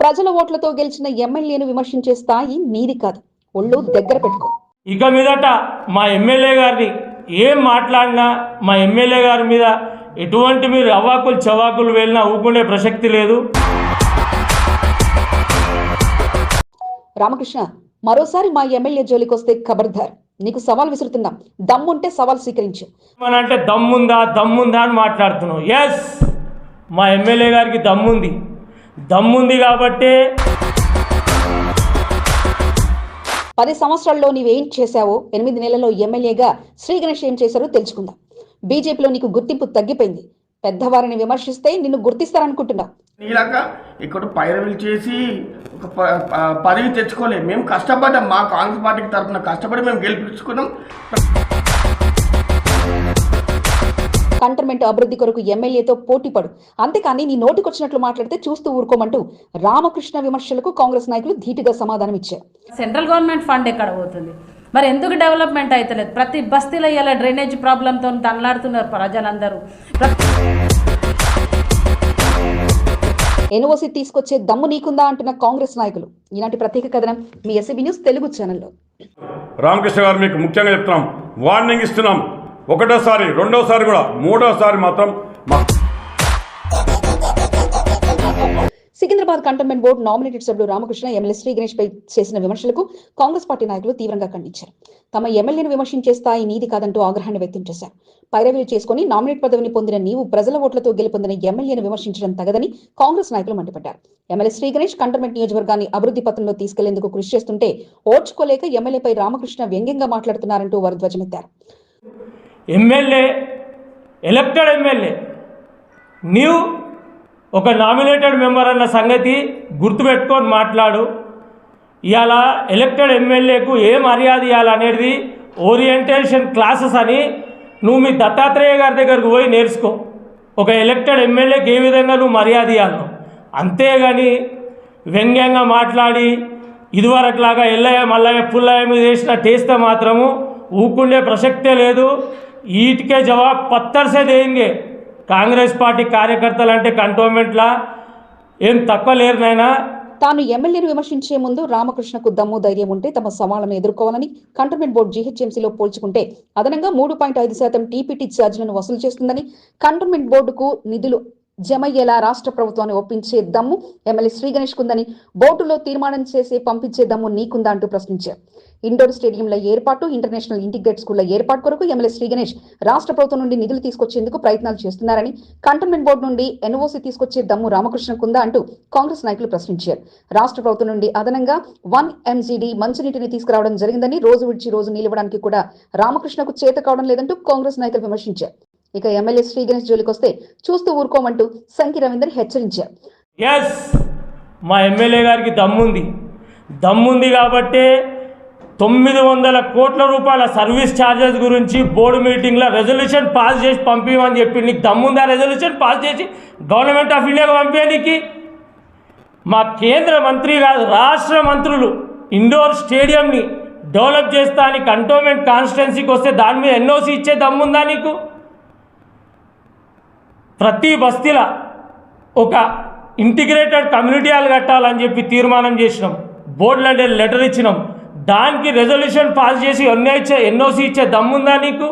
ప్రజల ఓట్లతో గెలిచిన ఎమ్మెల్యేను విమర్శించే స్థాయి నీది కాదు. ఒళ్ళు దగ్గర పెట్టుకో. ఇక మీదట మా ఎమ్మెల్యే గారిని ఏం మాట్లాడినా మా ఎమ్మెల్యే గారి మీద ఎటువంటి మీరు అవాకులు చవాకులు వెళ్ళినా ఊపుకునే ప్రసక్తి లేదు. రామకృష్ణ, మరోసారి మా ఎమ్మెల్యే జోలికొస్తే ఖబర్దార్. నీకు సవాల్ విసురుతున్నాం. దమ్ముంటే సవాల్ స్వీకరించు. అంటే దమ్ముందా అని మాట్లాడుతున్నావు. ఎస్, మా ఎమ్మెల్యే గారికి దమ్ముంది కాబట్టే 10 సంవత్సరాల్లో నీవేం చేశావో 8 నెలల్లో ఎమ్మెల్యేగా శ్రీ గణేష్ ఏం చేశారో తెలుసుకుందాం. బీజేపీలో నీకు గుర్తింపు తగ్గిపోయింది. పెద్దవారిని విమర్శిస్తే నిన్ను గుర్తిస్తారనుకుంటున్నావు. నీలాగా ఇక్కడ పైరవీలు చేసి ఒక పదవి తెచ్చుకోలేదు. మేము కష్టపడ్డాం. మా కాంగ్రెస్ పార్టీకి తరఫున కష్టపడి మేము గెలిపించుకున్నాం. కంటోన్మెంట్ అభివృద్ధి కొరకు ఎమ్మెల్యేతో పోటీపడు, అంతేకాని నీ నోటికొచ్చినట్లు మాట్లాడితే చూస్తూ ఊరుకోమంటూ రామకృష్ణ విమర్శలకు కాంగ్రెస్ నాయకులు ధీటుగా సమాధానం ఇచ్చారు. సెంట్రల్ గవర్నమెంట్ ఫండ్ ఎక్కడ పోతుంది? మరి ఎందుకు డెవలప్మెంట్ అవుతలేదు? ప్రతి బస్తీలో ఇలా డ్రైనేజ్ ప్రాబ్లంతో తనలాడుతున్నారు ప్రజలందరూ. ఎన్ఓసి తీసుకొచ్చే దమ్ము నీకుందా అంటున్న కాంగ్రెస్ నాయకులు. ఈనాటి ప్రత్యేక కథనం మీ ఎస్సీబీ న్యూస్ తెలుగు ఛానల్లో. రామకృష్ణ గారు మీకు ముఖ్యంగా చెప్తున్నాం, వార్నింగ్ ఇస్తున్నాం. ఒకటోసారి, రెండోసారి కూడా, మూడోసారి మాత్రం సికింద్రాబాద్ కంటోన్మెంట్ బోర్డు నామినేటెడ్ సభ్యుడు రామకృష్ణ ఎమ్మెల్యే శ్రీ గణేష్ పై చేసిన విమర్శలకు కాంగ్రెస్ పార్టీ నాయకులు తీవ్రంగా ఖండించారు. తమ ఎమ్మెల్యేను విమర్శించే స్థాయి నీది కాదంటూ ఆగ్రహాన్ని వ్యక్తం చేశారు. పైరవీలు చేసుకుని నామినేట్ పదవిని పొందిన నీవు ప్రజల ఓట్లతో గెలుపొందిన ఎమ్మెల్యేను విమర్శించడం తగదని కాంగ్రెస్ నాయకులు మండిపడ్డారు. ఎమ్మెల్యే శ్రీ గణేష్ కంటోన్మెంట్ నియోజకవర్గాన్ని అభివృద్ధి పథంలో తీసుకెళ్లేందుకు కృషి చేస్తుంటే ఓర్చుకోలేక ఎమ్మెల్యేపై రామకృష్ణ వ్యంగ్యంగా మాట్లాడుతున్నారంటూ వారు ధ్వజమెత్తారు. ఎలక్టెడ్ ఎమ్మెల్యే నీవు ఒక నామినేటెడ్ మెంబర్ అన్న సంగతి గుర్తుపెట్టుకొని మాట్లాడు. ఇవాళ ఎలక్టెడ్ ఎమ్మెల్యేకు ఏ మర్యాద ఇవ్వాలనేది ఓరియంటేషన్ క్లాసెస్ అని నువ్వు మీ దత్తాత్రేయ గారి దగ్గరకు పోయి నేర్చుకో. ఒక ఎలక్టెడ్ ఎమ్మెల్యేకి ఏ విధంగా నువ్వు మర్యాద ఇవ్వాలను. అంతేగాని వ్యంగ్యంగా మాట్లాడి ఇదివరకులాగా ఎల్లయ్య మల్లయ్య పుల్లయ్య మీద వేసిన టేస్తే మాత్రము ఊకుండే ప్రసక్తే లేదు. ఈటికే జవాబు పత్తర్సే దేంగే. కాంగ్రెస్ పార్టీ కార్యకర్తలు అంటే కంటోన్మెంట్లా ఏం తక్కువ లేరు నాయనా. తాను ఎమ్మెల్యేను విమర్శించే ముందు రామకృష్ణకు దమ్ము ధైర్యం ఉంటే తమ సవాళ్లను ఎదుర్కోవాలని, కంటోన్మెంట్ బోర్డు జీహెచ్ఎంసీలో పోల్చుకుంటే అదనంగా 3.5% టీపీటీ ఛార్జీలను వసూలు చేస్తుందని, కంటోన్మెంట్ బోర్డుకు నిధులు జమయ్యేలా రాష్ట్ర ప్రభుత్వాన్ని ఒప్పించే దమ్ము ఎమ్మెల్యే శ్రీ గణేష్ కుందని, బోర్డులో తీర్మానం చేసి పంపించే దమ్ము నీకుందా అంటూ ప్రశ్నించారు. ఇండోర్ స్టేడియంల ఏర్పాటు, ఇంటర్నేషనల్ ఇంటిగ్రేట్ స్కూళ్ల ఏర్పాటు కొరకు ఎమ్మెల్యే శ్రీ గణేష్ రాష్ట్ర ప్రభుత్వం నుండి నిధులు తీసుకొచ్చేందుకు ప్రయత్నాలు చేస్తున్నారని, కంటోన్మెంట్ బోర్డు నుండి ఎన్ఓసి తీసుకొచ్చే దమ్ము రామకృష్ణకుందా అంటూ కాంగ్రెస్ నాయకులు ప్రశ్నించారు. రాష్ట్ర ప్రభుత్వం నుండి అదనంగా 1 MGD మంచినీటిని తీసుకురావడం జరిగిందని, రోజు విడిచి రోజు నిలవడానికి కూడా రామకృష్ణకు చేత కావడం లేదంటూ కాంగ్రెస్ నాయకులు విమర్శించారు. ఇక ఎమ్మెల్యే శ్రీ గణేష్ జోలికొస్తే చూస్తూ ఊరుకోమంటూ సంకి రవీందర్ హెచ్చరించారు. ఎస్, మా ఎమ్మెల్యే గారికి దమ్ముంది కాబట్టే 900 కోట్ల రూపాయల సర్వీస్ ఛార్జెస్ గురించి బోర్డు మీటింగ్లో రెజల్యూషన్ పాస్ చేసి పంపించమని చెప్పి, నీకు దమ్ముందా రెజల్యూషన్ పాస్ చేసి గవర్నమెంట్ ఆఫ్ ఇండియాకు పంపించడానికి? మా కేంద్ర మంత్రి కాదు, రాష్ట్ర మంత్రులు ఇండోర్ స్టేడియంని డెవలప్ చేస్తా అని కంటోన్మెంట్ కాన్స్టిట్యున్సీకి వస్తే దాని మీద ఎన్ఓసి ఇచ్చే దమ్ముందా నీకు? ప్రతి బస్తీలో ఒక ఇంటిగ్రేటెడ్ కమ్యూనిటీ హాల్ కట్టాలని చెప్పి తీర్మానం చేసినాం, బోర్డులో లెటర్ ఇచ్చినాం. దానికి రెజల్యూషన్ పాస్ చేసి ఎన్ఓసి ఇచ్చే దమ్ముందా నీకు?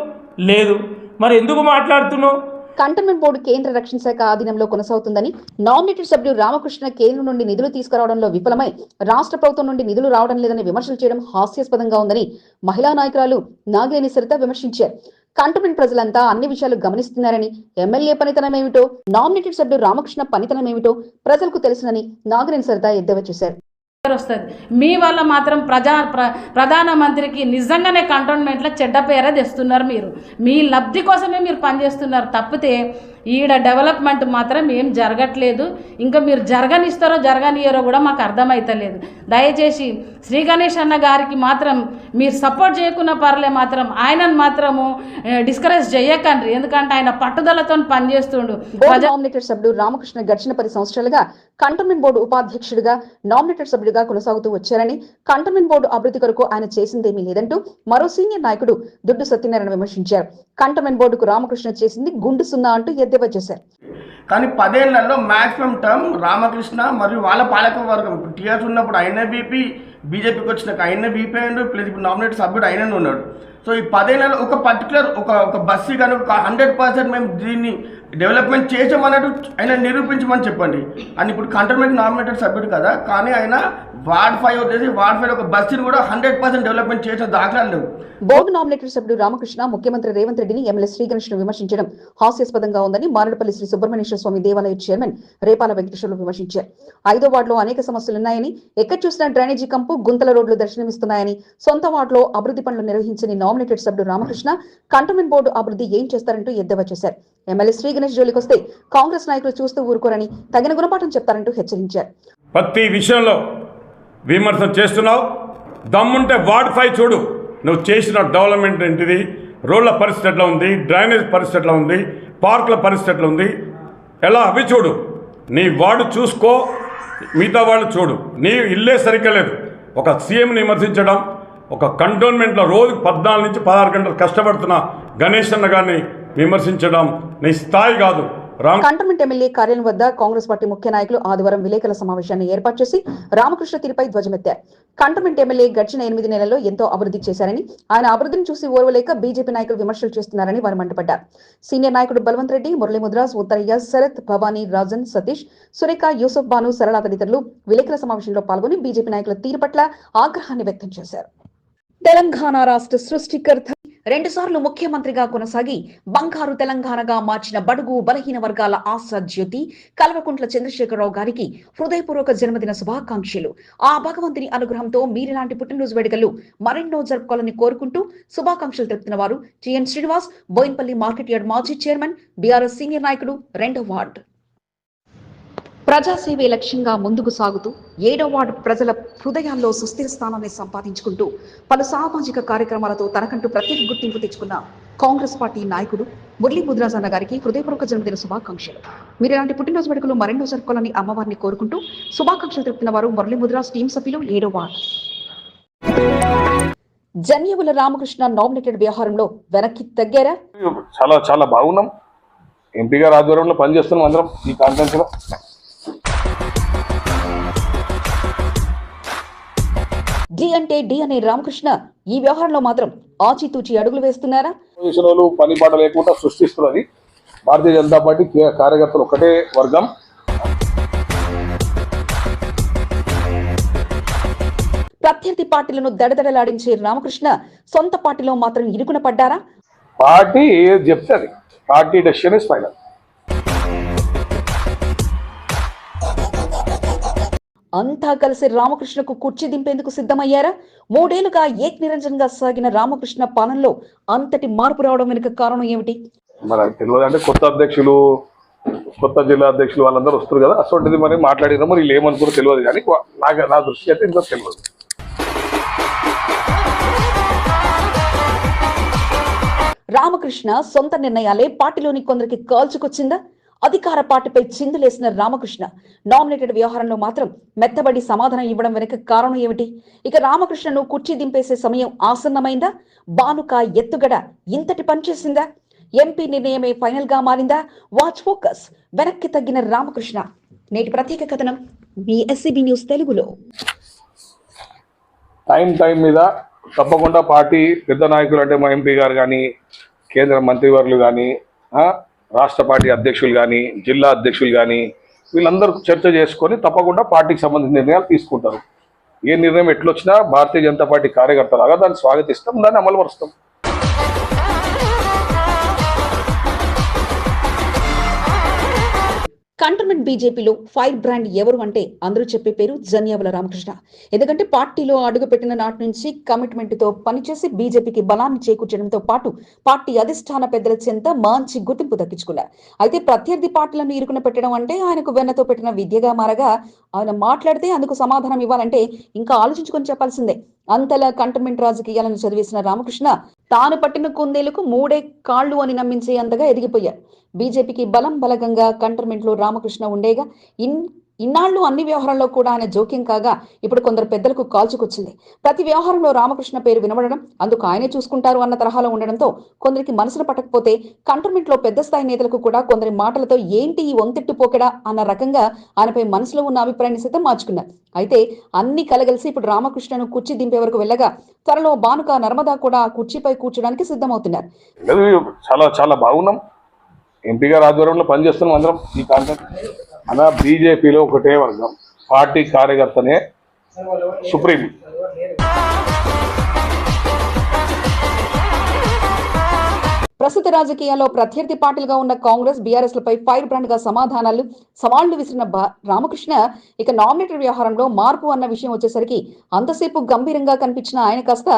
లేదు. మరి ఎందుకు మాట్లాడుతున్నావు? కంటోన్మెంట్ బోర్డు కేంద్ర రక్షణ శాఖ ఆధీనంలో కొనసాగుతుందని, నామినేటెడ్ సభ్యుడు రామకృష్ణ కేంద్రం నుండి నిధులు తీసుకురావడంలో విఫలమై రాష్ట్ర ప్రభుత్వం నుండి నిధులు రావడం లేదని విమర్శలు చేయడం హాస్యాస్పదంగా ఉందని మహిళా నాయకురాలు నాగినేని సరిత విమర్శించారు. కంటోన్మెంట్ ప్రజలంతా అన్ని విషయాలు గమనిస్తున్నారని, ఎమ్మెల్యే పనితనమేమిటో, నామినేటెడ్ సభ్యుడు రామకృష్ణ పనితనమేమిటో ప్రజలకు తెలుసునని నాగినేని సరిత ఎద్దేవా చేశారు. వస్తుంది మీ వల్ల మాత్రం ప్రధానమంత్రికి నిజంగానే కంటోన్మెంట్లో చెడ్డ పేరే తెస్తున్నారు. మీ లబ్ధి కోసమే మీరు పనిచేస్తున్నారు తప్పితే ఈడ డెవలప్మెంట్ మాత్రం ఏం జరగట్లేదు. ఇంకా మీరు జరగనిస్తారో జరగనియరో కూడా మాకు అర్థమవుతలేదు. దయచేసి శ్రీ గణేష్ అన్న గారికి మాత్రం మీరు సపోర్ట్ చేయకున్న పర్లే, మాత్రం ఆయనను మాత్రము డిస్కరేజ్ చేయకండి. ఎందుకంటే ఆయన పట్టుదలతో పనిచేస్తుండు. నామినేటెడ్ సభ్యుడు రామకృష్ణ గడిచిన 10 సంవత్సరాలుగా కంటోన్మెంట్ బోర్డు ఉపాధ్యక్షుడిగా, నామినేటెడ్ సభ్యుడిగా కొనసాగుతూ వచ్చారని, కంటోన్మెంట్ బోర్డు అభివృద్ధి కొరకు ఆయన చేసిందేమీ లేదంటూ మరో సీనియర్ నాయకుడు దుడ్డు సత్యనారాయణ విమర్శించారు. కంటోన్మెంట్ బోర్డుకు రామకృష్ణ చేసింది గుండు సున్నా అంటూ ఎద్దేవా చేశారు. కానీ 10 ఏళ్లలో మ్యాక్సిమం టర్మ్ రామకృష్ణ మరియు వాళ్ళ పాలక వర్గం ఇప్పుడు టీఆర్ఎస్ ఉన్నప్పుడు ఆయన బీపీ, బీజేపీకి వచ్చినాక ఆయన బీపీ అయ్యిండు, ప్లస్ ఇప్పుడు నామినేట్ సభ్యుడు ఆయననే ఉన్నాడు. సో ఈ 10 ఏళ్లలో ఒక పర్టికులర్ ఒక బస్సు కానీ ఒక 100% మేము దీన్ని డెవలప్మెంట్ చేసామన్నట్టు ఆయన నిరూపించమని చెప్పండి. అని ఇప్పుడు కంటోన్మెంట్ నామినేటెడ్ సభ్యుడు కదా, కానీ ఆయన వార్డ్ 5 వచ్చేసి వార్డ్ 5 ఒక బస్సుని కూడా 100% డెవలప్మెంట్ చేసిన దాఖలాలు లేవు. బోర్డు నామినేటెడ్ సభ్యుడు రామకృష్ణ ముఖ్యమంత్రి రేవంత్ రెడ్డిని ఎమ్మెల్యే శ్రీగణేష్ను విమర్శించడం హాస్యాస్పదంగా ఉందని మారేడుపల్లి శ్రీ సుబ్రహ్మణ్యేశ్వర స్వామి దేవాలయ చైర్మన్ రేపాల వెంకటేశ్వర్లు విమర్శించారు. 5వ వార్డులో అనేక సమస్యలున్నాయని, ఎక్కడ చూసినా డ్రైనేజీ కంపు, గుంతల రోడ్లు దర్శనమిస్తున్నాయని, సొంత వార్డులో అభివృద్ధి పనులు నిర్వహించని నామినేటెడ్ సభ్యుడు రామకృష్ణ కంటోన్మెంట్ బోర్డు అభివృద్ధి ఏం చేస్తారంటూ ఎద్దేవా చేశారు. ఎమ్మెల్యే శ్రీగణేష్ జోలికొస్తే కాంగ్రెస్ నాయకులు చూస్తూ ఊరుకోరని తగిన గుణపాఠం చెప్తారంటూ హెచ్చరించారు. ప్రతి విషయంలో విమర్శ చేస్తున్నావు. దమ్ముంటే వార్డ్ 5 చూడు, నువ్వు చేసిన డెవలప్మెంట్ ఏంటిది, రోడ్ల పరిస్థితి ఎట్లా ఉంది, డ్రైనేజ్ పరిస్థితి ఎట్లా ఉంది, పార్కుల పరిస్థితి ఎట్లా ఉంది, ఎలా అవి చూడు. నీ వార్డు చూసుకో, మిగతా వాళ్ళు చూడు. నీ ఇల్లే సరిగ్గా లేదు. ఒక సీఎంని విమర్శించడం, ఒక కంటోన్మెంట్లో రోజు 14 నుంచి 16 గంటలు కష్టపడుతున్న గణేష్ అన్న గారిని విమర్శించడం నీ స్థాయి కాదు. కంటోన్మెంట్ ఎమ్మెల్యే కార్యాలయం వద్ద కాంగ్రెస్ పార్టీ ముఖ్య నాయకులు ఆదివారం విలేకరుల సమావేశాన్ని ఏర్పాటు చేసి రామకృష్ణ తీరుపై ధ్వజమెత్తారు. కంటోన్మెంట్ ఎమ్మెల్యే గడిచిన 8 నెలల్లో ఎంతో అభివృద్ధి చేశారని, ఆయన అభివృద్ధిని చూసి ఓర్వలేక బీజేపీ నాయకులు విమర్శలు చేస్తున్నారని వారు మండిపడ్డారు. సీనియర్ నాయకుడు బల్వంత్ రెడ్డి, మురళీ ముద్రాజ్, ఉత్తరయ్య, శరత్, భవానీ, రాజన్, సతీష్, సురేఖ, యూసుఫ్ బాను, సరళ తదితరులు విలేకరుల సమావేశంలో పాల్గొని బీజేపీ నాయకుల తీరు పట్ల ఆగ్రహాన్ని వ్యక్తం చేశారు. తెలంగాణ రాష్ట్ర సృష్టికర్త 2 సార్లు ముఖ్యమంత్రిగా కొనసాగి బంగారు తెలంగాణగా మార్చిన బడుగు బలహీన వర్గాల ఆశా జ్యోతి కల్వకుంట్ల చంద్రశేఖరరావు గారికి హృదయపూర్వక జన్మదిన శుభాకాంక్షలు. ఆ భగవంతుని అనుగ్రహంతో మీరిలాంటి పుట్టినరోజు వేడుకలు మరెన్నో జరుపుకోవాలని కోరుకుంటూ శుభాకాంక్షలు తెలుపుతున్న వారు TN Srinivas, Boinpally market yard మాజీ చైర్మన్, బీఆర్ఎస్ సీనియర్ నాయకుడు, 2వ వార్డు. ప్రజాసేవే లక్ష్యంగా ముందుకు సాగుతూ 7వ వార్డు ప్రజల హృదయాల్లో సుస్థిర స్థానాన్ని సంపాదించుకుంటూ పలు సామాజిక కార్యక్రమాలతో తనకంటూ ప్రత్యేక గుర్తింపు తెచ్చుకున్న కాంగ్రెస్ పార్టీ నాయకుడు మురళీ ముద్రాజ్ అన్న గారికి హృదయపూర్వక జన్మదిన శుభాకాంక్షలు. మీరు ఇలాంటి పుట్టినరోజు వేడుకలు మరెన్నో జరుపుకోవాలని అమ్మవారిని కోరుకుంటూ శుభాకాంక్షలు తెలుపుతున్న వారు మురళీ ముద్రాజ్ టీం సభ్యులు, 7వ వార్డు. జన్యవుల రామకృష్ణ నామినేటెడ్ వ్యవహారంలో వెనక్కి తగ్గారా? చాలా చాలా బాగున్నాం. ఎంపీ గారి ఆధ్వర్యంలో పనిచేస్తున్నాం అందరం ఈ కాన్ఫరెన్స్ లో. డి అంటే డి అనే రామకృష్ణ ఈ వ్యవహారంలో మాత్రం ఆచితూచి అడుగులు వేస్తున్నారా? పని పాట లేకుండా సృష్టిస్తున్నది భారతీయ జనతా పార్టీ కార్యకర్తలు ఒకటే వర్గం. ప్రత్యర్థి పార్టీలను దడదడలాడించే రామకృష్ణ సొంత పార్టీలో మాత్రం ఇరుకున పడ్డారా? పార్టీ ఏది చెప్తే అది, పార్టీ డెసిషన్ ఇస్ ఫైనల్. అంతా కలిసి రామకృష్ణకు కుర్చీ దింపేందుకు సిద్ధమయ్యారా? 3 ఏళ్లుగా ఏక్ నిరంజన్గా సాగిన రామకృష్ణ పాలనలో అంతటి మార్పు రావడం వెనుక కారణం ఏమిటి? మనకు తెలియదు. అంటే కొత్త అధ్యక్షులు, కొత్త జిల్లా అధ్యక్షులు వాళ్ళందరూ వస్తారు కదా, అసలు మరి మాట్లాడినా మరి వీళ్ళు ఏమనుకున్నా తెలియదు. కానీ నా దృష్టి అయితే ఇంకా తెలియదు. రామకృష్ణ సొంత నిర్ణయాలే పార్టీలోని కొందరికి కాల్చుకొచ్చిందా? అధికార పార్టీపై చిందులేసిన రామకృష్ణ నామినేటెడ్ వ్యవహారంలో మాత్రం మెత్తబడి సమాధానం ఇవ్వడం వెనుక కారణం ఏమిటి? ఇక రామకృష్ణను కుర్చీ దింపేసే సమయం ఆసన్నమైందా? బానుక ఎత్తుగడ ఇంతటి పనిచేసిందా? ఎంపీ నిర్ణయమే ఫైనల్ గా మారిందా? వాచ్ ఫోకస్, వెనక్కి తగ్గిన రామకృష్ణ. నేటి ప్రత్యేక కథనం మీ SCB న్యూస్ తెలుగులో. టైం మీద తప్పకుండా పార్టీ పెద్ద నాయకులు అంటే మా ఎంపీ గారు కానీ, కేంద్ర మంత్రివర్యులు కానీ, రాష్ట్ర పార్టీ అధ్యక్షులు కానీ, జిల్లా అధ్యక్షులు కానీ, వీళ్ళందరూ చర్చ చేసుకొని తప్పకుండా పార్టీకి సంబంధించిన నిర్ణయాలు తీసుకుంటారు. ఏ నిర్ణయం ఎట్లొచ్చినా భారతీయ జనతా పార్టీ కార్యకర్తలాగా దాన్ని స్వాగతిస్తాం, దాన్ని అమలుపరుస్తాం. కంటోన్మెంట్ బీజేపీలో ఫైర్ బ్రాండ్ ఎవరు అంటే అందరూ చెప్పే పేరు జన్యావుల రామకృష్ణ. ఎందుకంటే పార్టీలో అడుగుపెట్టిన నాటి నుంచి కమిట్మెంట్ తో పనిచేసి బీజేపీకి బలాన్ని చేకూర్చడంతో పాటు పార్టీ అధిష్టాన పెద్దల చెంత మంచి గుర్తింపు దక్కించుకున్నారు. అయితే ప్రత్యర్థి పార్టీలను ఇరుకున పెట్టడం అంటే ఆయనకు వెన్నతో పెట్టిన విద్యగా మారగా, ఆయన మాట్లాడితే అందుకు సమాధానం ఇవ్వాలంటే ఇంకా ఆలోచించుకొని చెప్పాల్సిందే. అంతలా కంటోన్మెంట్ రాజకీయాలను చదివేసిన రామకృష్ణ తాను పట్టిన కుందేలకు 3 కాళ్లు అని నమ్మించే అంతగా ఎదిగిపోయారు. బీజేపీకి బలం బలగంగా కంటోన్మెంట్ లో రామకృష్ణ ఉండేగా ఇన్నాళ్లు అన్ని వ్యవహారంలో కూడా ఆయన జోక్యం కాగా ఇప్పుడు కొందరు పెద్దలకు కాల్చుకొచ్చింది. ప్రతి వ్యవహారంలో రామకృష్ణ పేరు వినబడడం, అందుకు ఆయనే చూసుకుంటారు అన్న తరహాలో ఉండడంతో కొందరికి మనసును పట్టకపోతే కంటోన్మెంట్ లో పెద్ద స్థాయి నేతలకు కూడా కొందరి మాటలతో ఏంటి ఈ వంతెట్టు పోకెడా అన్న రకంగా ఆయనపై మనసులో ఉన్న అభిప్రాయాన్ని సైతం మార్చుకున్నారు. అయితే అన్ని కలగలిసి ఇప్పుడు రామకృష్ణను కుర్చీ దింపే వరకు వెళ్ళగా త్వరలో బానుక నర్మదా కూడా ఆ కుర్చీపై కూర్చోడానికి సిద్ధమవుతున్నారు. చాలా చాలా బాగున్నాం. ఎంపీ గారి ఆధ్వర్యంలో పనిచేస్తున్నాం అందరం. ఈ కాంటెక్ట్ అలా బీజేపీలో ఒకటే వర్గం, పార్టీ కార్యకర్తనే సుప్రీం. ప్రస్తుత రాజకీయాల్లో ప్రత్యర్థి పార్టీలుగా ఉన్న కాంగ్రెస్, బీఆర్ఎస్ లపై ఫైర్ బ్రాండ్ గా సవాళ్లు విసిరిన రామకృష్ణ ఇక నామినేటెడ్ వ్యవహారంలో మార్పు అన్న విషయం వచ్చేసరికి అంతసేపు గంభీరంగా కనిపించిన ఆయన కాస్త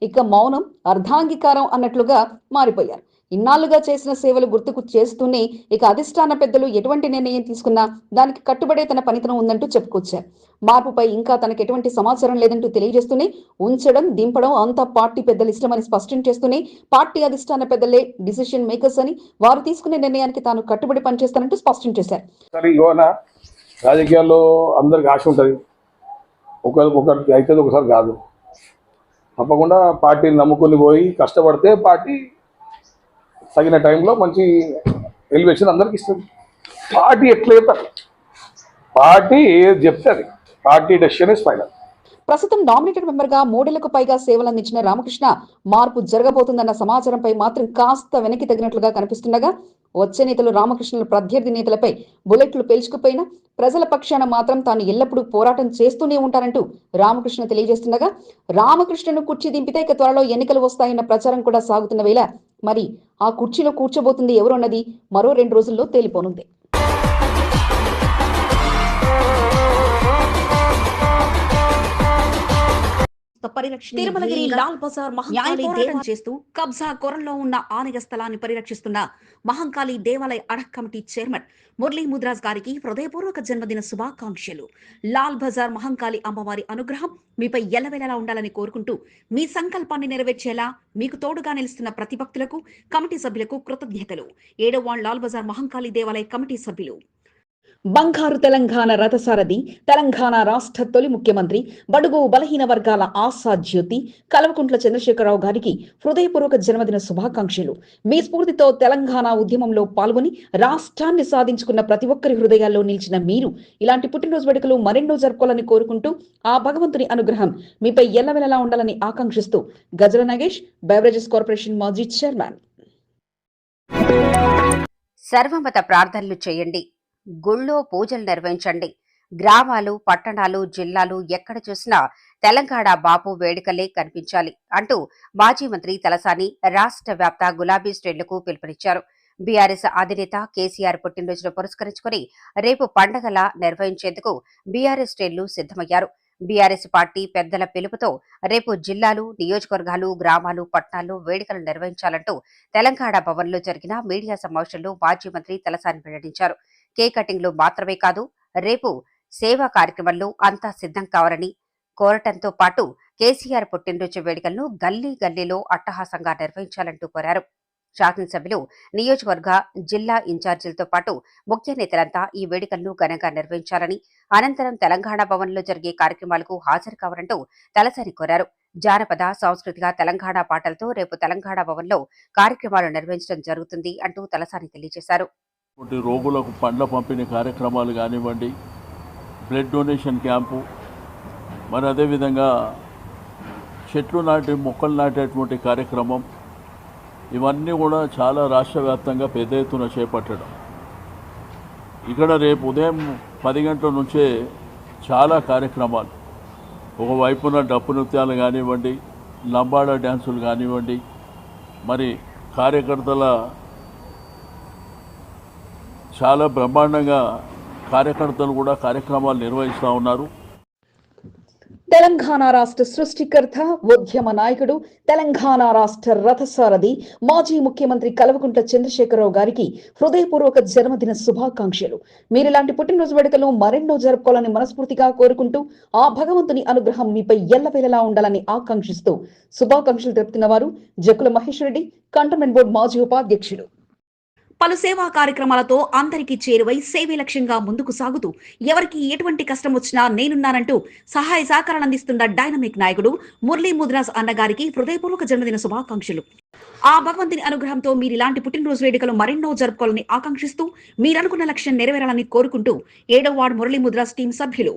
ఇక మౌనం అర్ధాంగీకారం అన్నట్లుగా మారిపోయారు. ఇన్నాళ్లుగా చేసిన సేవలు గుర్తుకు చేస్తూనే ఇక అధిష్టాన పెద్దలు ఎటువంటి నిర్ణయం తీసుకున్నా దానికి కట్టుబడే తన పనితనం ఉందంటూ చెప్పుకొచ్చారు. మార్పుపై ఇంకా తనకు ఎటువంటి సమాచారం లేదంటూ తెలియజేస్తూనే ఉంచడం, దింపడం అంతా పార్టీ పెద్దలు ఇష్టమని స్పష్టం చేస్తూనే పార్టీ అధిష్టాన పెద్దలే డిసిషన్ మేకర్స్ అని, వారు తీసుకునే నిర్ణయానికి తాను కట్టుబడి పనిచేస్తానంటూ స్పష్టం చేశారు. రాజకీయాల్లో అందరికి ఆశ ఉంటుంది, ఒకరికి అయితే ఒకసారి కాదు. తప్పకుండా పార్టీని నమ్ముకుని పోయి కష్టపడితే పార్టీ తగిన టైంలో మంచి ఎలివేషన్ అందరికి ఇస్తుంది. పార్టీ ఎట్లా చెప్తారు, పార్టీ ఏది చెప్తే అది పార్టీ డెసిషన్ ఇస్ ఫైనల్. ప్రస్తుతం నామినేటెడ్ మెంబర్ గా 3 ఏళ్లకు పైగా సేవలు అందించిన రామకృష్ణ మార్పు జరగబోతుందన్న సమాచారంపై మాత్రం కాస్త వెనక్కి తగినట్లుగా కనిపిస్తుండగా వచ్చే నేతలు రామకృష్ణుల ప్రత్యర్థి నేతలపై బుల్లెట్లు పేల్చుకుపోయినా ప్రజల పక్షాన మాత్రం తాను ఎల్లప్పుడూ పోరాటం చేస్తూనే ఉంటానంటూ రామకృష్ణ తెలియజేస్తుండగా రామకృష్ణను కుర్చీ దింపితే ఇక త్వరలో ఎన్నికలు వస్తాయన్న ప్రచారం కూడా సాగుతున్న వేళ మరి ఆ కుర్చీలో కూర్చోబోతుంది ఎవరు అన్నది మరో 2 రోజుల్లో తేలిపోనుంది. తిరుమలగిరి లాల్ బజార్ మహంకాళి దేవాలయం చేస్తూ కబ్జా కొరంలో ఉన్న ఆలయ స్థలాన్ని పరిరక్షిస్తున్న మహంకాళి దేవాలయ ad hoc committee chairman Murali Mudraj గారికి హృదయపూర్వక జన్మదిన శుభాకాంక్షలు. లాల్ బజార్ మహంకాళి అమ్మవారి అనుగ్రహం మీపై ఎల్లవేళలా ఉండాలని కోరుకుంటూ మీ సంకల్పాన్ని నెరవేర్చేలా మీకు తోడుగా నిలుస్తున్న ప్రతి భక్తులకు, కమిటీ సభ్యులకు కృతజ్ఞతలు. 7వ వార్డు లాల్ బజార్ మహంకాళి దేవాలయ కమిటీ సభ్యులు. బంగారు తెలంగాణ రథసారథి, తెలంగాణ రాష్ట్ర తొలి ముఖ్యమంత్రి, బడుగు బలహీన వర్గాల ఆశాజ్యోతి కల్వకుంట్ల చంద్రశేఖరరావు గారికి హృదయపూర్వక జన్మదిన శుభాకాంక్షలు. మీ స్ఫూర్తితో తెలంగాణ ఉద్యమంలో పాల్గొని రాష్ట్రాన్ని సాధించుకున్న ప్రతి ఒక్కరి హృదయాల్లో నిలిచిన మీరు ఇలాంటి పుట్టినరోజు వేడుకలు మరెన్నో జరుపుకోవాలని కోరుకుంటూ ఆ భగవంతుని అనుగ్రహం మీపై ఎల్లవెల్లలా ఉండాలని ఆకాంక్షిస్తూ గజల నాగేష్, బెవరేజెస్ కార్పొరేషన్ మాజీ చైర్మన్. సర్వమత ప్రార్థనలు చేయండి, గుళ్ళో పూజలు నిర్వహించండి. గ్రామాలు, పట్టణాలు, జిల్లాలు ఎక్కడ చూసినా తెలంగాణ బాపు వేడుకలే కనిపించాలి అంటూ మాజీ మంత్రి తలసాని రాష్ట్ర వ్యాప్త గులాబీ శ్రేణులకు పిలుపునిచ్చారు. బీఆర్ఎస్ అధినేత కేసీఆర్ పుట్టినరోజును పురస్కరించుకుని రేపు పండగలా నిర్వహించేందుకు బీఆర్ఎస్ శ్రేణులు సిద్ధమయ్యారు. బీఆర్ఎస్ పార్టీ పెద్దల పిలుపుతో రేపు జిల్లాలు, నియోజకవర్గాలు, గ్రామాలు, పట్టణాల్లో వేడుకలు నిర్వహించాలంటూ తెలంగాణ భవన్లో జరిగిన మీడియా సమావేశంలో మాజీ మంత్రి తలసాని వెల్లడించారు. కేక్ కటింగ్లు మాత్రమే కాదు, రేపు సేవా కార్యక్రమంలో అంతా సిద్ధం కావాలని కోరటంతో పాటు కేసీఆర్ పుట్టినరోజు వేడుకలను గల్లీ గల్లీలో అట్టహాసంగా నిర్వహించాలంటూ కోరారు. శాసనసభ్యులు, నియోజకవర్గ, జిల్లా ఇన్ఛార్జీలతో పాటు ముఖ్య నేతలంతా ఈ వేడుకలను ఘనంగా నిర్వహించాలని, అనంతరం తెలంగాణ భవన్లో జరిగే కార్యక్రమాలకు హాజరు కావాలంటూ తలసాని కోరారు. జానపద, సాంస్కృతిక తెలంగాణ పాటలతో రేపు తెలంగాణ భవన్లో కార్యక్రమాలు నిర్వహించడం జరుగుతుంది అంటూ తలసాని తెలియజేశారు. రోగులకు పండ్ల పంపిణీ కార్యక్రమాలు కానివ్వండి, బ్లడ్ డొనేషన్ క్యాంపు, మరి అదేవిధంగా చెట్లు నాటి మొక్కలు నాటేటువంటి కార్యక్రమం, ఇవన్నీ కూడా చాలా రాష్ట్ర వ్యాప్తంగా పెద్ద ఎత్తున చేపట్టడం. ఇక్కడ రేపు ఉదయం 10 గంటల నుంచే చాలా కార్యక్రమాలు, ఒకవైపున డప్పు నృత్యాలు కానివ్వండి, లంబాడా డ్యాన్సులు కానివ్వండి, మరి కార్యకర్తల చాలా బ్రహ్మాండంగా కార్యకర్తలు కూడా కార్యక్రమాలు నిర్వహిస్తూ ఉన్నారు. తెలంగాణ రాష్ట్ర సృష్టికర్త, ఉద్యమ నాయకుడు, తెలంగాణ రాష్ట్ర రథసారథి, మాజీ ముఖ్యమంత్రి కల్వకుంట్ల చంద్రశేఖరరావు గారికి హృదయపూర్వక జన్మదిన శుభాకాంక్షలు. మీరిలాంటి పుట్టినరోజు వేడుకలు మరెన్నో జరుపుకోవాలని మనస్ఫూర్తిగా కోరుకుంటూ ఆ భగవంతుని అనుగ్రహం మీపై ఎల్లవేళలా ఉండాలని ఆకాంక్షిస్తూ శుభాకాంక్షలు తెలుపుతున్న వారు జక్కుల మహేశ్వరరెడ్డి, కంటోన్మెంట్ బోర్డు మాజీ ఉపాధ్యక్షుడు. పలు సేవా కార్యక్రమాలతో అందరికీ చేరువై సేవే లక్ష్యంగా ముందుకు సాగుతూ ఎవరికి ఎటువంటి కష్టం వచ్చినా నేనున్నానంటూ సహాయ సహకారాలు అందిస్తున్న డైనమిక్ నాయకుడు మురళీ ముద్రాస్ అన్నగారికి హృదయపూర్వక జన్మదిన శుభాకాంక్షలు. ఆ భగవంతుని అనుగ్రహంతో మీరు ఇలాంటి పుట్టినరోజు వేడుకలు మరెన్నో జరుపుకోవాలని ఆకాంక్షిస్తూ మీరనుకున్న లక్ష్యం నెరవేరాలని కోరుకుంటూ 7వ వార్డు మురళీ ముద్రాస్ టీం సభ్యులు.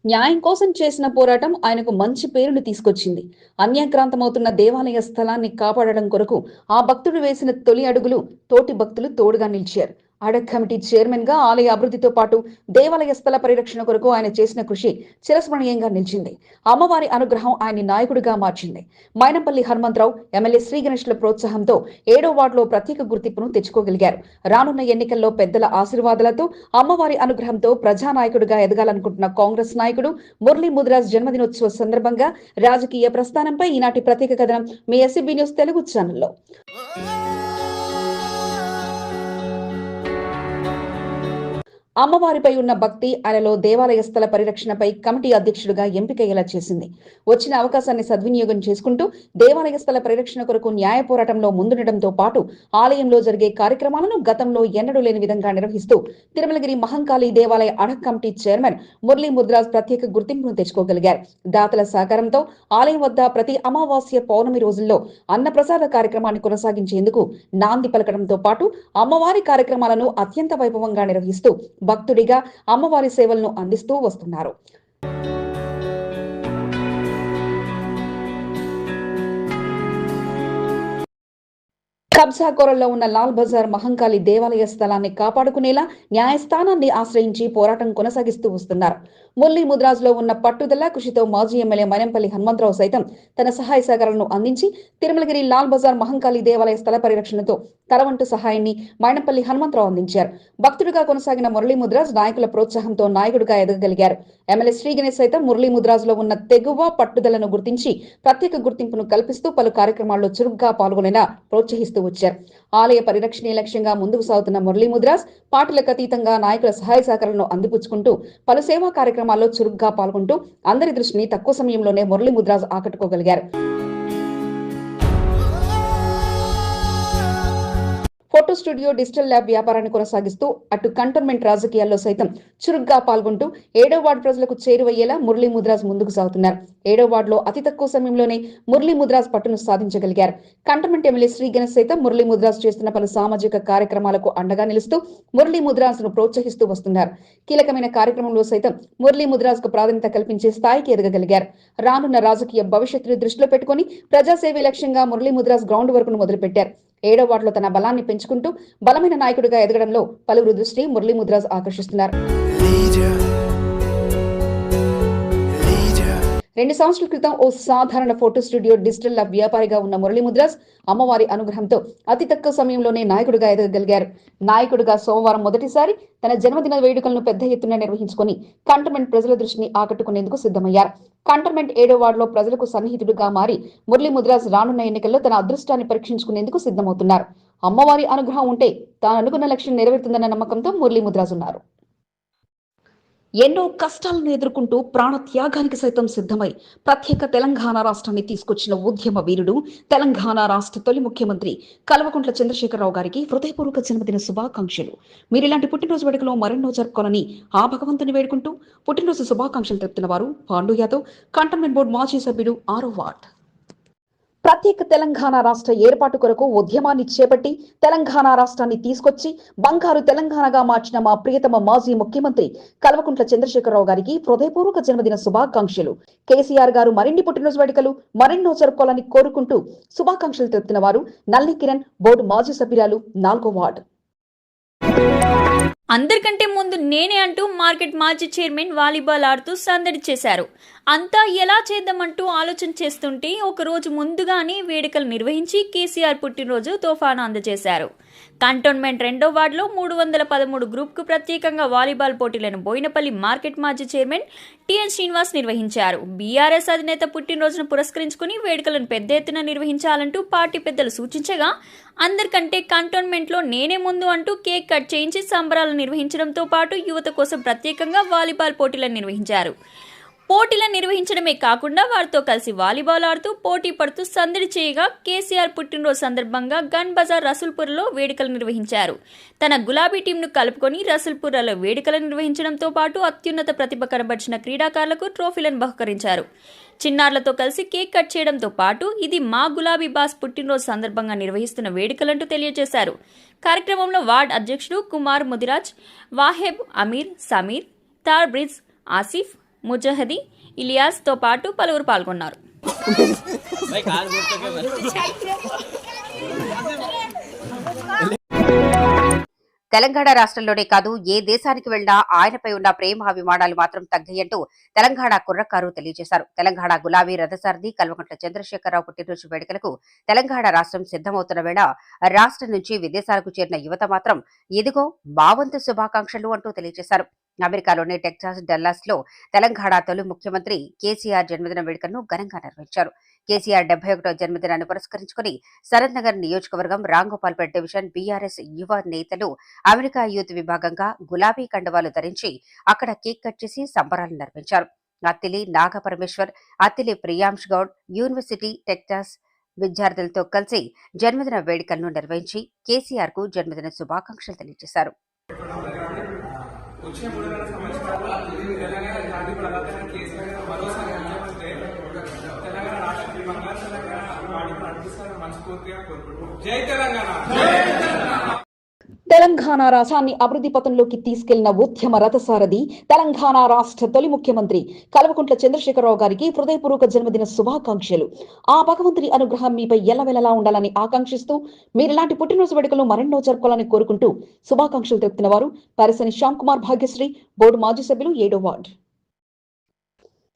న్యాయం కోసం చేసిన పోరాటం ఆయనకు మంచి పేరును తీసుకొచ్చింది. అన్యాక్రాంతమవుతున్న దేవాలయ స్థలాన్ని కాపాడడం కొరకు ఆ భక్తుడు వేసిన తొలి అడుగులు తోటి భక్తులు తోడుగా నిలిచారు. అడక్ కమిటీ చైర్మన్ గా ఆలయ అభివృద్ధితో పాటు దేవాలయ స్థల పరిరక్షణ కొరకు ఆయన చేసిన కృషి చిరస్మరణీయంగా నిలిచింది. అమ్మవారి అనుగ్రహం ఆయన్ని నాయకుడిగా మార్చింది. మైనంపల్లి హనుమంతరావు ఎమ్మెల్యే శ్రీ గణేష్ల ప్రోత్సాహంతో 7వ వార్డులో ప్రత్యేక గుర్తింపును తెచ్చుకోగలిగారు. రానున్న ఎన్నికల్లో పెద్దల ఆశీర్వాదాలతో అమ్మవారి అనుగ్రహంతో ప్రజానాయకుడిగా ఎదగాలనుకుంటున్న కాంగ్రెస్ నాయకుడు మురళీ ముద్రాస్ జన్మదినోత్సవ సందర్భంగా రాజకీయ ప్రస్థానంపై ఈనాటి ప్రత్యేక కథనం మీ ఎస్సీబీ న్యూస్ తెలుగు ఛానల్లో. అమ్మవారిపై ఉన్న భక్తి ఆయనలో దేవాలయ స్థల పరిరక్షణపై కమిటీ అధ్యక్షుడిగా ఎంపికయ్యేలా చేసింది. వచ్చిన అవకాశాన్ని సద్వినియోగం చేసుకుంటూ దేవాలయ స్థల పరిరక్షణ కొరకు న్యాయ పోరాటంలో ముందుండటంతో పాటు ఆలయంలో జరిగే కార్యక్రమాలను గతంలో ఎన్నడూ లేని విధంగా నిర్వహిస్తూ తిరుమలగిరి మహంకాళి దేవాలయ ad hoc committee chairman Murali mudras ప్రత్యేక గుర్తింపును తెచ్చుకోగలిగారు. దాతల సహకారంతో ఆలయం వద్ద ప్రతి అమావాస్య పౌర్ణమి రోజుల్లో అన్నప్రసాద కార్యక్రమాన్ని కొనసాగించేందుకు నాంది పలకడంతో పాటు అమ్మవారి కార్యక్రమాలను అత్యంత వైభవంగా నిర్వహిస్తూ భక్తుడిగా అమ్మవారి సేవలను అందిస్తూ వస్తున్నారు. కబ్జాకోరల్లో ఉన్న లాల్ బజార్ మహంకాళి దేవాలయ స్థలాన్ని కాపాడుకునేలా న్యాయస్థానాన్ని ఆశ్రయించి పోరాటం కొనసాగిస్తూ వస్తున్నారు. మురళీ ముద్రాజ్ లో ఉన్న పట్టుదల కృషితో మాజీ ఎమ్మెల్యే మైనంపల్లి హనుమంతరావు సైతం తన సహాయ సహకారాలను అందించి తిరుమలగిరి లాల్ బజార్ మహంకాళి దేవాలయ స్థల పరిరక్షణతో తన వంతు సహాయాన్ని మైనంపల్లి హనుమంతరావు అందించారు. భక్తుడిగా కొనసాగిన మురళీ ముద్రాజ్ నాయకుల ప్రోత్సాహంతో నాయకుడిగా ఎదగగలిగారు. ఎమ్మెల్యే శ్రీ గణేష్ సైతం మురళీ ముద్రాజ్ లో ఉన్న తెగువ పట్టుదలను గుర్తించి ప్రత్యేక గుర్తింపును కల్పిస్తూ పలు కార్యక్రమాల్లో చురుగ్గా పాల్గొనేలా ప్రోత్సహిస్తూ వచ్చారు. ఆలయ పరిరక్షణే లక్ష్యంగా ముందుకు సాగుతున్న మురళీ ముద్రాస్ పార్టీలకు అతీతంగా నాయకుల సహాయ సహకారాలను అందిపుచ్చుకుంటూ పలు సేవా కార్యక్రమాల్లో చురుగ్గా పాల్గొంటూ అందరి దృష్టిని తక్కువ సమయంలోనే మురళీ ముద్రాస్ ఆకట్టుకోగలిగారు. ఫోటో స్టూడియో, డిజిటల్ ల్యాబ్ వ్యాపారాన్ని కొనసాగిస్తూ అటు కంటోన్మెంట్ రాజకీయాల్లో సైతం చురుగ్గా పాల్గొంటూ 7వ వార్డు ప్రజలకు చేరువయ్యేలా మురళీ ముద్రాస్ ముందుకు సాగుతున్నారు. 7వ వార్డులో అతి తక్కువ సమయంలోనే మురళీ ముద్రాస్ పట్టును సాధించగలిగారు. కంటోన్మెంట్ ఎమ్మెల్యే శ్రీ గణేష్ సైతం మురళీ ముద్రాస్ చేస్తున్న పలు సామాజిక కార్యక్రమాలకు అండగా నిలుస్తూ మురళీ ముద్రాస్ ను ప్రోత్సహిస్తూ వస్తున్నారు. కీలకమైన కార్యక్రమంలో సైతం మురళీ ముద్రాస్ కు ప్రాధాన్యత కల్పించే స్థాయికి ఎదగగలిగారు. రానున్న రాజకీయ భవిష్యత్తును దృష్టిలో పెట్టుకుని ప్రజాసేవే లక్ష్యంగా మురళీ ముద్రాస్ గ్రౌండ్ వర్క్ ను మొదలుపెట్టారు. 7వ వార్డులో తన బలాన్ని పెంచుకుంటూ బలమైన నాయకుడిగా ఎదగడంలో పలువురు దృష్టి మురళీ ముద్రాస్ ఆకర్షిస్తున్నారు. 2 సంవత్సరాల క్రితం ఓ సాధారణ ఫోటో స్టూడియో, డిజిటల్ ల్యాబ్ వ్యాపారిగా ఉన్న మురళీ ముద్రాస్ అమ్మవారి అనుగ్రహంతో అతి తక్కువ సమయంలోనే నాయకుడిగా ఎదగగలిగారు. నాయకుడిగా సోమవారం మొదటిసారి తన జన్మదిన వేడుకలను పెద్ద ఎత్తున నిర్వహించుకుని కంటోన్మెంట్ ప్రజల దృష్టిని ఆకట్టుకునేందుకు సిద్ధమయ్యారు. కంటోన్మెంట్ 7వ వార్డులో ప్రజలకు సన్నిహితుడిగా మారి మురళీ ముద్రాస్ రానున్న ఎన్నికల్లో తన అదృష్టాన్ని పరీక్షించుకునేందుకు సిద్ధమవుతున్నారు. అమ్మవారి అనుగ్రహం ఉంటే తాను అనుకున్న లక్ష్యం నెరవేరుతుందన్న నమ్మకంతో మురళీ ముద్రాస్ ఉన్నారు. ఎన్నో కష్టాలను ఎదుర్కొంటూ ప్రాణ త్యాగానికి సైతం సిద్ధమై ప్రత్యేక తెలంగాణ రాష్ట్రాన్ని తీసుకొచ్చిన ఉద్యమ వీరుడు, తెలంగాణ రాష్ట్ర తొలి ముఖ్యమంత్రి కల్వకుంట్ల చంద్రశేఖరరావు గారికి హృదయపూర్వక జన్మదిన శుభాకాంక్షలు. మీరు ఇలాంటి పుట్టినరోజు వేడుకలో మరెన్నో జరుపుకోవాలని ఆ భగవంతుని వేడుకుంటూ పుట్టినరోజు శుభాకాంక్షలు తెలుపుతున్న వారు పాండు యాదవ్, కంటోన్మెంట్ బోర్డు మాజీ సభ్యుడు 6వ వార్డు. ప్రత్యేక తెలంగాణ రాష్ట్ర ఏర్పాటు కొరకు ఉద్యమాన్ని చేపట్టి తెలంగాణ రాష్ట్రాన్ని తీసుకొచ్చి బంగారు తెలంగాణగా మార్చిన మా ప్రియతమ మాజీ ముఖ్యమంత్రి కల్వకుంట్ల చంద్రశేఖరరావు గారికి హృదయపూర్వక జన్మదిన శుభాకాంక్షలు. కేసీఆర్ గారు మరిన్ని పుట్టినరోజు వేడుకలు మరెన్నో జరుపుకోవాలని కోరుకుంటూ శుభాకాంక్షలు తెలుపుతున్న వారు నల్లి కిరణ్, బోర్డు మాజీ సభ్యురాలు 4వ వార్డు. అందరికంటే ముందు నేనే అంటూ మార్కెట్ మాజీ చైర్మన్ వాలీబాల్ ఆడుతూ సందడి చేశారు. అంతా ఎలా చేద్దామంటూ ఆలోచన చేస్తుంటే ఒకరోజు ముందుగానే వేడుకలు నిర్వహించి కేసీఆర్ పుట్టినరోజు తోఫాను అందజేశారు. కంటోన్మెంట్ 2వ వార్డులో 313 గ్రూప్కు ప్రత్యేకంగా వాలీబాల్ పోటీలను బోయినపల్లి మార్కెట్ మాజీ చైర్మన్ టిఎన్ శ్రీనివాస్ నిర్వహించారు. బీఆర్ఎస్ అధినేత పుట్టినరోజును పురస్కరించుకుని వేడుకలను పెద్ద ఎత్తున నిర్వహించాలంటూ పార్టీ పెద్దలు సూచించగా అందరికంటే కంటోన్మెంట్లో నేనే ముందు అంటూ కేక్ కట్ చేయించి సంబరాలు నిర్వహించడంతో పాటు యువత కోసం ప్రత్యేకంగా వాలీబాల్ పోటీలను నిర్వహించారు. పోటీలను నిర్వహించడమే కాకుండా వారితో కలిసి వాలీబాల్ ఆడుతూ పోటీ పడుతూ సందడి చేయగా కేసీఆర్ పుట్టినరోజు సందర్భంగా గన్ బజార్ రసూల్పురలో వేడుకలు నిర్వహించారు. తన గులాబీ టీంను కలుపుకొని రసూల్పురలో వేడుకలు నిర్వహించడంతో పాటు అత్యున్నత ప్రతిభ కనబరిచిన క్రీడాకారులకు ట్రోఫీలను బహుకరించారు. చిన్నారులతో కలిసి కేక్ కట్ చేయడంతో పాటు ఇది మా గులాబీ బాస్ పుట్టినరోజు సందర్భంగా నిర్వహిస్తున్న వేడుకలంటూ తెలియజేశారు. కార్యక్రమంలో వార్డ్ అధ్యక్షుడు కుమార్ ముదిరాజ్, వాహెబ్, అమీర్, సమీర్, తార్ బ్రిజ్, ఆసిఫ్, ముజహది, ఇలియాస్ తో పాటు పలువురు పాల్గొన్నారు. తెలంగాణ రాష్ట్రంలోనే కాదు ఏ దేశానికి వెళ్లినా ఆయనపై ఉన్న ప్రేమ అభిమానాలు మాత్రం తగ్గయంటూ తెలంగాణ కుర్రకారు తెలియజేశారు. తెలంగాణ గులాబీ రథసారథి కల్వకుంట్ల చంద్రశేఖరరావు పుట్టినరోజు వేడుకలకు తెలంగాణ రాష్ట్రం సిద్ధమవుతున్న వేళ రాష్ట్రం నుంచి విదేశాలకు చేరిన యువత మాత్రం ఇదిగో మా వంతు శుభాకాంక్షలు అంటూ తెలియజేశారు. అమెరికాలోని టెక్సాస్ డల్లాస్ లో తెలంగాణ తొలి ముఖ్యమంత్రి కేసీఆర్ జన్మదిన వేడుకలను ఘనంగా నిర్వహించారు. కేసీఆర్ 71వ జన్మదినాన్ని పురస్కరించుకుని సరత్ నగర్ నియోజకవర్గం రాంగోపాల్పేట్ డివిజన్ బీఆర్ఎస్ యువ నేతలు అమెరికా యూత్ విభాగంగా గులాబీ కండువాలు ధరించి అక్కడ కేక్ కట్ చేసి సంబరాలు నిర్వహించారు. అత్తిలి నాగపరమేశ్వర్, అత్తిలి ప్రియాంష్ గౌడ్ యూనివర్సిటీ టెక్సాస్ విద్యార్థులతో కలిసి జన్మదిన వేడుకలను నిర్వహించి కేసీఆర్ కు జన్మదిన శుభాకాంక్షలు తెలియజేశారు. తెలంగాణ రాష్ట్రాన్ని అభివృద్ధి పథంలోకి తీసుకెళ్లిన ఉద్యమ రథసారథి తెలంగాణ రాష్ట్ర తొలి ముఖ్యమంత్రి కల్వకుంట్ల చంద్రశేఖరరావు గారికి హృదయపూర్వక జన్మదిన శుభాకాంక్షలు. ఆ భగవంతుని అనుగ్రహం మీపై ఎల్లవెల్లలా ఉండాలని ఆకాంక్షిస్తూ మీరిలాంటి పుట్టినరోజు వేడుకలు మరెన్నో జరుపుకోవాలని కోరుకుంటూ శుభాకాంక్షలు తెలుపుతున్న వారు పరిసని శ్యామ్ కుమార్ భాగ్యశ్రీ, బోర్డు మాజీ సభ్యులు 7వ వార్డు.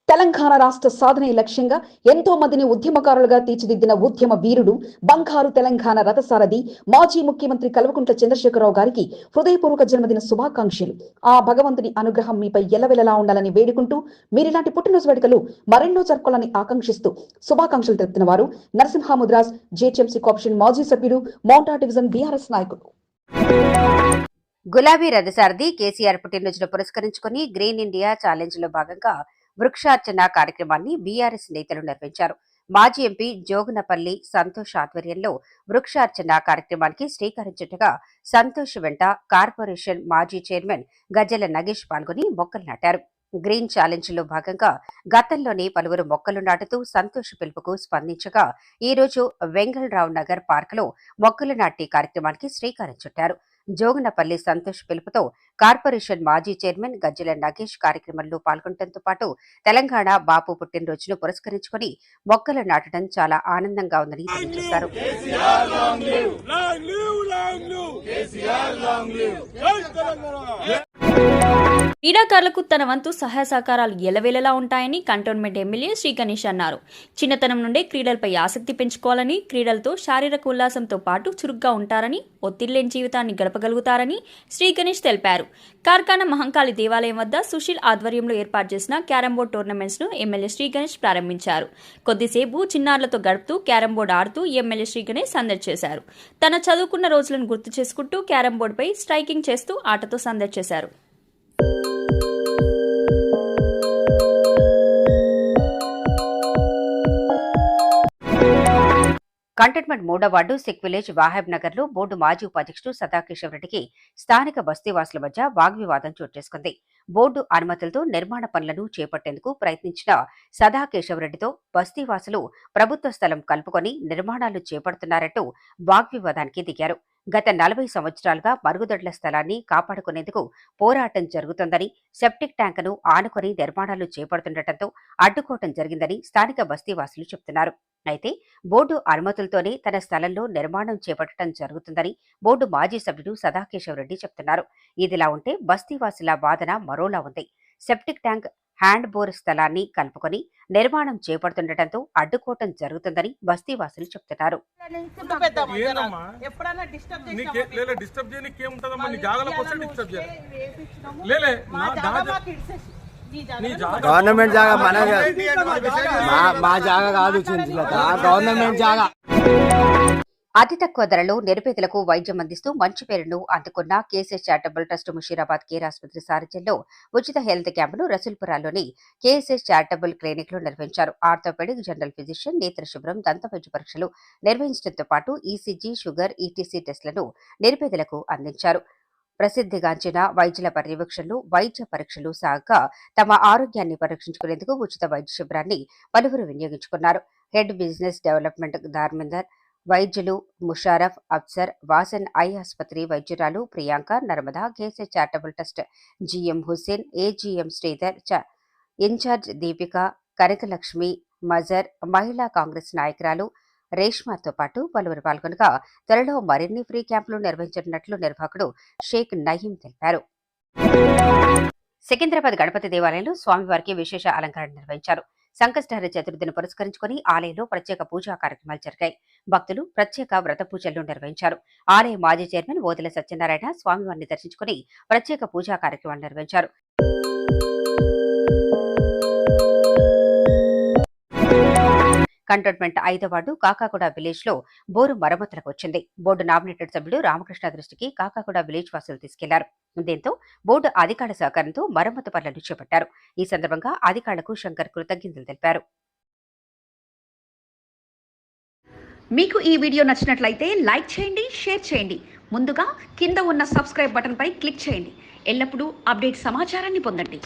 తెలంగాణ రాష్ట్ర సాధనే లక్ష్యంగా ఎంతో మందిని ఉద్యమకారులుగా తీర్చిదిద్దిన ఉద్యమ వీరుడు బంగారు తెలంగాణ రథసారథి మాజీ ముఖ్యమంత్రి కల్వకుంట్ల చంద్రశేఖరరావు గారికి హృదయపూర్వక జన్మదిన శుభాకాంక్షలు. ఆ భగవంతుని అనుగ్రహం మీపై ఎల్లవెల్లలా ఉండాలని వేడుకుంటూ మీరిలాంటి పుట్టినరోజు వేడుకలు మరెన్నో జరుపుకోవాలని ఆకాంక్షిస్తూ శుభాకాంక్షలు తెలుపుతున్న వారు నరసింహ ముద్రాజ్, జేహెచ్ఎంసీ కార్పొరేషన్ మాజీ సభ్యుడు, మౌంటా డివిజన్ బీఆర్ఎస్ నాయకుడు. గులాబీ రథసారథి కేసీఆర్ పుట్టినరోజును పురస్కరించుకుని గ్రీన్ ఇండియా ఛాలెంజ్ లో భాగంగా వృక్షార్చన కార్యక్రమాన్ని బీఆర్ఎస్ నేతలు నిర్వహించారు. మాజీ ఎంపీ జోగునపల్లి సంతోష్ ఆధ్వర్యంలో వృక్షార్చన కార్యక్రమానికి శ్రీకారం చుట్టగా సంతోష్ వెంట కార్పొరేషన్ మాజీ చైర్మన్ గజ్జల నగేష్ పాల్గొని మొక్కలు నాటారు. గ్రీన్ ఛాలెంజ్ లో భాగంగా గతంలోనే పలువురు మొక్కలు నాటుతూ సంతోష్ పిలుపుకు స్పందించగా ఈ రోజు వెంగళరావు నగర్ పార్క్ లో మొక్కలు నాటే కార్యక్రమానికి శ్రీకారం చుట్టారు. జోగునపల్లి సంతోష్ పిలుపుతో కార్పొరేషన్ మాజీ చైర్మన్ గజ్జల నగేష్ కార్యక్రమంలో పాల్గొనడంతో పాటు తెలంగాణ బాపు పుట్టినరోజును పురస్కరించుకుని మొక్కలు నాటడం చాలా ఆనందంగా ఉందని తెలియజేశారు. క్రీడాకారులకు తన వంతు సహాయ సహకారాలు ఎలవేలలా ఉంటాయని కంటోన్మెంట్ ఎమ్మెల్యే శ్రీ గణేష్ అన్నారు. చిన్నతనం నుండే క్రీడలపై ఆసక్తి పెంచుకోవాలని, క్రీడలతో శారీరక ఉల్లాసంతో పాటు చురుగ్గా ఉంటారని, ఒత్తిడిలేని జీవితాన్ని గడపగలుగుతారని శ్రీ గణేష్ తెలిపారు. కార్ఖానా మహంకాళి దేవాలయం వద్ద సుశీల్ ఆధ్వర్యంలో ఏర్పాటు చేసిన క్యారమ్ బోర్డ్ టోర్నమెంట్స్ ను ఎమ్మెల్యే శ్రీ గణేష్ ప్రారంభించారు. కొద్దిసేపు చిన్నారులతో గడుపుతూ క్యారమ్ బోర్డు ఆడుతూ ఎమ్మెల్యే శ్రీ గణేష్ సందడి చేశారు. తన చదువుకున్న రోజులను గుర్తు చేసుకుంటూ క్యారమ్ బోర్డుపై స్ట్రైకింగ్ చేస్తూ ఆటతో సందడి చేశారు. కంటోన్మెంట్ 3వ ward sick village Wahab Nagar లో బోర్డు మాజీ ఉపాధ్యక్షుడు సదాకిషోర్ రెడ్డికి స్థానిక బస్తీవాసుల మధ్య వాగ్వివాదం చోటు చేసుకుంది. బోర్డు అనుమతులతో నిర్మాణ పనులను చేపట్టేందుకు ప్రయత్నించిన సదాకేశవ్ రెడ్డితో బస్తీవాసులు ప్రభుత్వ స్థలం కలుపుకొని నిర్మాణాలు చేపడుతున్నారంటూ వాగ్వివాదానికి దిగారు. గత 40 సంవత్సరాలుగా మరుగుదొడ్ల స్థలాన్ని కాపాడుకునేందుకు పోరాటం జరుగుతోందని, సెప్టిక్ ట్యాంకును ఆనుకొని నిర్మాణాలు చేపడుతుండటంతో అడ్డుకోవటం జరిగిందని స్థానిక బస్తీవాసులు చెబుతున్నారు. అయితే బోర్డు అనుమతులతోనే తన స్థలంలో నిర్మాణం చేపట్టడం జరుగుతుందని బోర్డు మాజీ సభ్యుడు సదాకేశవ్ రెడ్డి చెబుతున్నారు. ఇదిలా ఉంటే బస్తీవాసుల వాదన మరోలా ఉంది. సెప్టిక్ ట్యాంక్, హ్యాండ్ బోర్ స్థలాన్ని కలుపుకొని నిర్మాణం చేపడుతుండటంతో అడ్డుకోవటం జరుగుతుందని బస్తీవాసులు చెబుతున్నారు. గవర్నమెంట్ జాగా మా జాగా కాదు, గవర్నమెంట్ జాగా. అతి తక్కువ ధరలో నిరుపేదలకు వైద్యం అందిస్తూ మంచి పేరును అందుకున్న KSS charitable trust Musheerabad care ఆసుపత్రి సారథ్యంలో ఉచిత హెల్త్ క్యాంపును రసూల్పురాలోని కేఎస్ఎస్ చారిటబుల్ క్లినిక్ లో నిర్వహించారు. ఆర్థోపెడిక్, జనరల్ ఫిజిషియన్, నేత్ర శుభ్రం, దంత వైద్య పరీక్షలు నిర్వహించడంతో పాటు ఈసీజీ, షుగర్, ఈటీసీ టెస్టులను నిరుపేదలకు అందించారు. ప్రసిద్ధిగాంచిన వైద్యుల పర్యవేక్షణలు, వైద్య పరీక్షలు సాగా తమ ఆరోగ్యాన్ని పరీక్షించుకునేందుకు ఉచిత వైద్య శిబిరాన్ని పలువురు వినియోగించుకున్నారు. హెడ్ బిజినెస్ డెవలప్మెంట్ ధర్మేందర్, వైద్యులు ముషారఫ్, అఫ్సర్, వాసన్ ఐ ఆసుపత్రి వైద్యురాలు Priyanka, Narmada, KSS charitable trust GM Hussain, AGM Sridhar, in charge Deepika, Kanakalakshmi, Mazhar, మహిళా కాంగ్రెస్ నాయకురాలు రేష్మాతో పాటు పలువురు పాల్గొనగా త్వరలో మరిన్ని ఫ్రీ క్యాంపులు నిర్వహించనున్నట్లు నిర్వాహకుడు షేక్ నయీం తెలిపారు. సికింద్రాబాద్ గణపతి దేవాలయంలో స్వామివారికి విశేష అలంకరణ నిర్వహించారు. సంకష్టహర చతుర్థిని పురస్కరించుకుని ఆలయంలో ప్రత్యేక పూజా కార్యక్రమాలు జరిగాయి. భక్తులు ప్రత్యేక వ్రత పూజలు నిర్వహించారు. ఆలయ మాజీ చైర్మన్ ఓదెల సత్యనారాయణ స్వామివారిని దర్శించుకుని ప్రత్యేక పూజా కార్యక్రమాలు నిర్వహించారు. కంటోన్మెంట్ 5వ వార్డు కాకాగూడ విలేజ్ లో బోరు మరమ్మతులకు వచ్చింది. బోర్డు నామినేటెడ్ సభ్యులు రామకృష్ణ దృష్టికి కాకాగూడ విలేజ్ వాసులు తీసుకెళ్లారు. దీంతో బోర్డు అధికారుల సహకారంతో మరమ్మతు పనులను చేపట్టారు. ఈ సందర్భంగా అధికారులకు శంకర్ కృతజ్ఞతలు తెలిపారు. మీకు ఈ వీడియో నచ్చినట్లయితే లైక్ చేయండి, షేర్ చేయండి. ముందుగా కింద ఉన్న సబ్స్క్రైబ్ బటన్ పై క్లిక్ చేయండి. ఎల్లప్పుడూ అప్డేట్ సమాచారాన్ని పొందండి.